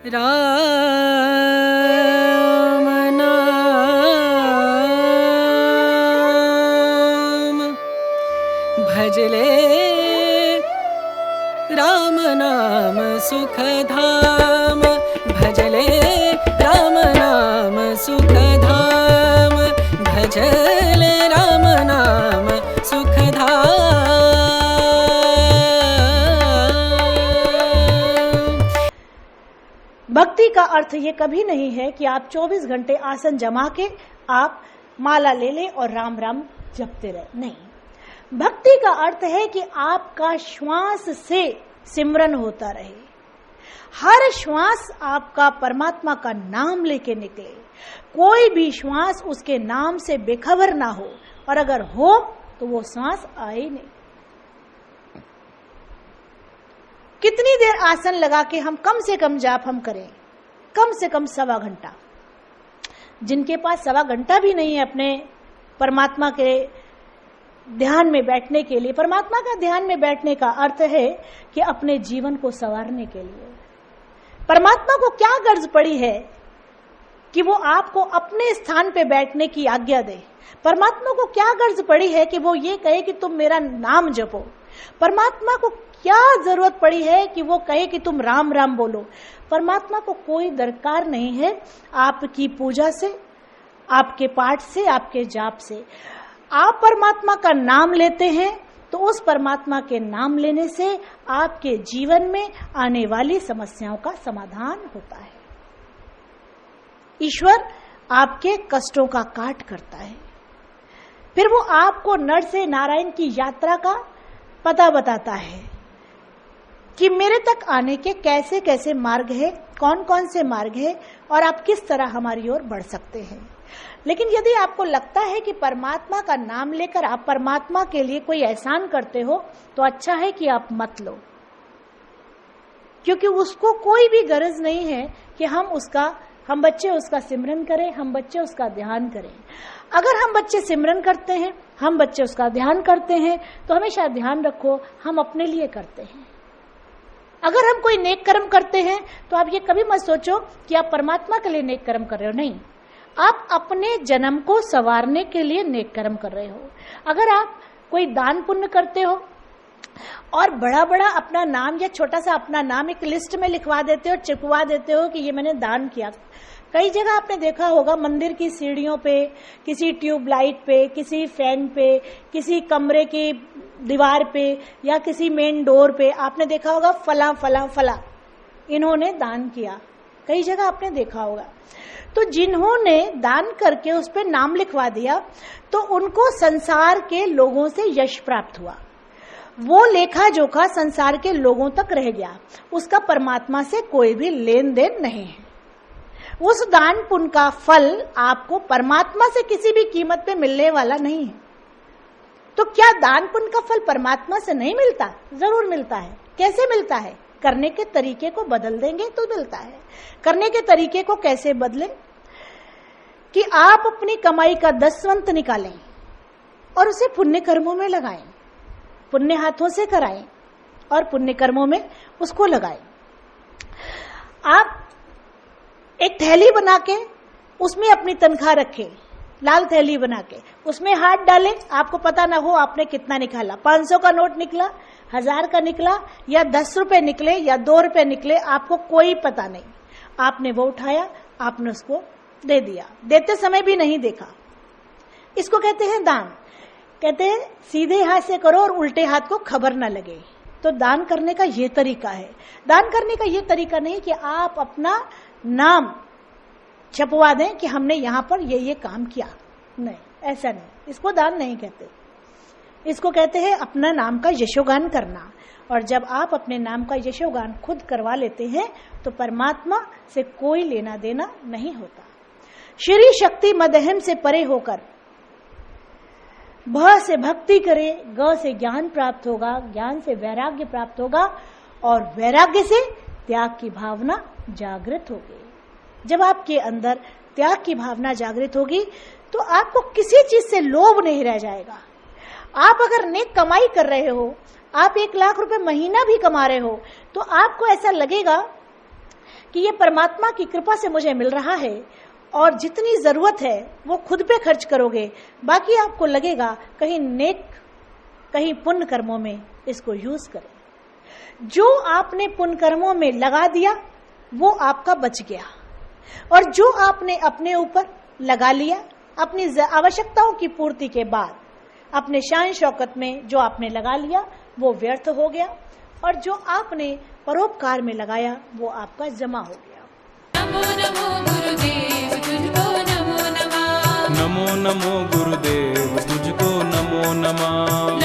राम नाम भजले राम नाम सुखधाम भजले राम नाम सुखधाम भजले राम नाम सुखधाम। भक्ति का अर्थ ये कभी नहीं है कि आप 24 घंटे आसन जमा के आप माला ले लें और राम राम जपते रहे, नहीं। भक्ति का अर्थ है कि आपका श्वास से सिमरन होता रहे, हर श्वास आपका परमात्मा का नाम लेके निकले, कोई भी श्वास उसके नाम से बेखबर ना हो, और अगर हो तो वो श्वास आए नहीं। कितनी देर आसन लगा के हम कम से कम जाप हम करें? कम से कम 1.25 घंटा। जिनके पास 1.25 घंटा भी नहीं है अपने परमात्मा के ध्यान में बैठने के लिए, परमात्मा का ध्यान में बैठने का अर्थ है कि अपने जीवन को संवारने के लिए। परमात्मा को क्या गर्ज पड़ी है कि वो आपको अपने स्थान पे बैठने की आज्ञा दे? परमात्मा को क्या गर्ज पड़ी है कि वो ये कहे कि तुम मेरा नाम जपो? परमात्मा को क्या जरूरत पड़ी है कि वो कहे कि तुम राम राम बोलो? परमात्मा को कोई दरकार नहीं है आपकी पूजा से, आपके पाठ से, आपके जाप से। आप परमात्मा का नाम लेते हैं तो उस परमात्मा के नाम लेने से आपके जीवन में आने वाली समस्याओं का समाधान होता है। ईश्वर आपके कष्टों का काट करता है, फिर वो आपको नर से नारायण की यात्रा का पता बताता है कि मेरे तक आने के कैसे कैसे मार्ग है, कौन कौन से मार्ग है, और आप किस तरह हमारी ओर बढ़ सकते हैं। लेकिन यदि आपको लगता है कि परमात्मा का नाम लेकर आप परमात्मा के लिए कोई एहसान करते हो, तो अच्छा है कि आप मत लो, क्योंकि उसको कोई भी गरज नहीं है कि हम बच्चे उसका सिमरन करें, हम बच्चे उसका ध्यान करें। अगर हम बच्चे सिमरन करते हैं, हम बच्चे उसका ध्यान करते हैं, तो हमेशा ध्यान रखो हम अपने लिए करते हैं। अगर हम कोई नेक कर्म करते हैं तो आप ये कभी मत सोचो कि आप परमात्मा के लिए नेक कर्म कर रहे हो, नहीं, आप अपने जन्म को संवारने के लिए नेक कर्म कर रहे हो। अगर आप कोई दान पुण्य करते हो और बड़ा बड़ा अपना नाम या छोटा सा अपना नाम एक लिस्ट में लिखवा देते हो, चिपवा देते हो कि ये मैंने दान किया। कई जगह आपने देखा होगा, मंदिर की सीढ़ियों पे, किसी ट्यूबलाइट पे, किसी फैन पे, किसी कमरे की दीवार पे या किसी मेन डोर पे आपने देखा होगा फला फला फला इन्होंने दान किया। कई जगह आपने देखा होगा। तो जिन्होंने दान करके उस पर नाम लिखवा दिया तो उनको संसार के लोगों से यश प्राप्त हुआ, वो लेखा जोखा संसार के लोगों तक रह गया, उसका परमात्मा से कोई भी लेन देन नहीं है। उस दान पुण्य का फल आपको परमात्मा से किसी भी कीमत पे मिलने वाला नहीं है। तो क्या दान पुण्य का फल परमात्मा से नहीं मिलता? जरूर मिलता है। कैसे मिलता है? करने के तरीके को बदल देंगे तो मिलता है। करने के तरीके को कैसे बदलें? कि आप अपनी कमाई का 10 निकालें और उसे पुण्य कर्मों में लगाएं, पुण्य हाथों से कराएं और पुण्य कर्मों में उसको लगाएं। आप एक थैली बना के उसमें अपनी तनख्वाह रखें, लाल थैली बना के उसमें हाथ डालें, आपको पता ना हो आपने कितना निकाला। 500 का नोट निकला, 1000 का निकला, या 10 रुपए निकले या 2 रुपए निकले, आपको कोई पता नहीं। आपने वो उठाया, आपने उसको दे दिया, देते समय भी नहीं देखा। इसको कहते हैं दान। कहते हैं सीधे हाथ से करो और उल्टे हाथ को खबर ना लगे। तो दान करने का ये तरीका है। दान करने का ये तरीका नहीं कि आप अपना नाम छपवा दें कि हमने यहां पर ये काम किया, नहीं, ऐसा नहीं। इसको दान नहीं कहते, इसको कहते हैं अपना नाम का यशोगान करना। और जब आप अपने नाम का यशोगान खुद करवा लेते हैं तो परमात्मा से कोई लेना देना नहीं होता। श्री शक्ति मदहम से परे होकर भ से भक्ति करे, ग से ज्ञान प्राप्त होगा, ज्ञान से वैराग्य प्राप्त होगा और वैराग्य से त्याग की भावना जागृत होगी। जब आपके अंदर त्याग की भावना जागृत होगी तो आपको किसी चीज से लोभ नहीं रह जाएगा। आप अगर नेक कमाई कर रहे हो, आप 1 लाख रुपए महीना भी कमा रहे हो, तो आपको ऐसा लगेगा कि ये परमात्मा की कृपा से मुझे मिल रहा है और जितनी ज़रूरत है वो खुद पे खर्च करोगे, बाकी आपको लगेगा कहीं नेक, कहीं पुण्य कर्मों में इसको यूज़ करें। जो आपने पुण्य कर्मों में लगा दिया वो आपका बच गया, और जो आपने अपने ऊपर लगा लिया अपनी आवश्यकताओं की पूर्ति के बाद, अपने शान शौकत में जो आपने लगा लिया वो व्यर्थ हो गया, और जो आपने परोपकार में लगाया वो आपका जमा हो गया। नमो नमो गुरुदेव तुझको नमो नमः। नमो नमो गुरुदेव तुझको नमो नमः।